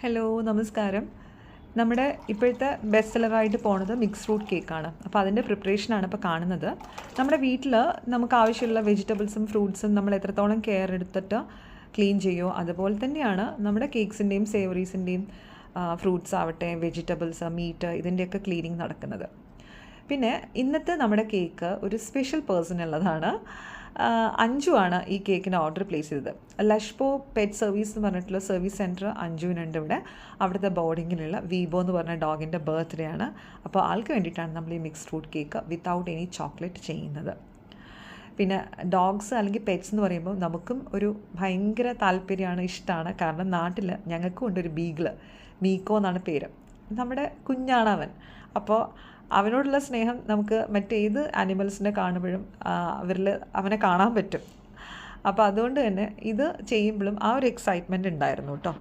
Hello നമസ്കാരം. നമ്മുടെ ഇപ്പോഴത്തെ ബെസ്റ്റ് സെല്ലറായിട്ട് പോണത് മിക്സ് ഫ്രൂട്ട് കേക്കാണ്. അപ്പോൾ അതിൻ്റെ പ്രിപ്പറേഷനാണ് ഇപ്പോൾ കാണുന്നത്. നമ്മുടെ വീട്ടിൽ നമുക്ക് ആവശ്യമുള്ള വെജിറ്റബിൾസും ഫ്രൂട്ട്സും നമ്മൾ എത്രത്തോളം കെയർ എടുത്തിട്ട് ക്ലീൻ ചെയ്യുമോ അതുപോലെ തന്നെയാണ് നമ്മുടെ കേക്ക്സിൻ്റെയും സേവറീസിൻ്റെയും ഫ്രൂട്ട്സ് ആവട്ടെ, വെജിറ്റബിൾസ്, മീറ്റ് ഇതിൻ്റെയൊക്കെ ക്ലീനിങ് നടക്കുന്നത്. പിന്നെ ഇന്നത്തെ നമ്മുടെ കേക്ക് ഒരു സ്പെഷ്യൽ പേഴ്സൺ ഉള്ളതാണ്. അഞ്ജു ആണ് ഈ കേക്കിന് ഓർഡർ പ്ലേസ് ചെയ്തത്. ലഷ്പോ പെറ്റ് സർവീസ് എന്ന് പറഞ്ഞിട്ടുള്ള സർവീസ് സെൻറ്റർ അഞ്ജുവിനുണ്ട് ഇവിടെ. അവിടുത്തെ ബോർഡിങ്ങിലുള്ള വീബോ എന്ന് പറഞ്ഞ ഡോഗിൻ്റെ ബർത്ത്ഡേ ആണ്. അപ്പോൾ ആൾക്ക് വേണ്ടിയിട്ടാണ് നമ്മൾ ഈ mix fruit cake without any chocolate ചെയ്യുന്നത്. പിന്നെ ഡോഗ്സ് അല്ലെങ്കിൽ പെറ്റ്സ് എന്ന് പറയുമ്പോൾ നമുക്കും ഒരു ഭയങ്കര താല്പര്യമാണ്, ഇഷ്ടമാണ്. കാരണം നാട്ടിൽ ഞങ്ങൾക്കും ഉണ്ട് ഒരു ബീഗിള്, മീക്കോ എന്നാണ് പേര്. നമ്മുടെ കുഞ്ഞാണ് അവൻ. അപ്പോൾ അവനോടുള്ള സ്നേഹം നമുക്ക് മറ്റേത് ആനിമൽസിനെ കാണുമ്പോഴും അവരിൽ അവനെ കാണാൻ പറ്റും. അപ്പോൾ അതുകൊണ്ട് തന്നെ ഇത് ചെയ്യുമ്പോഴും ആ ഒരു എക്സൈറ്റ്മെൻറ്റ് ഉണ്ടായിരുന്നു കേട്ടോ.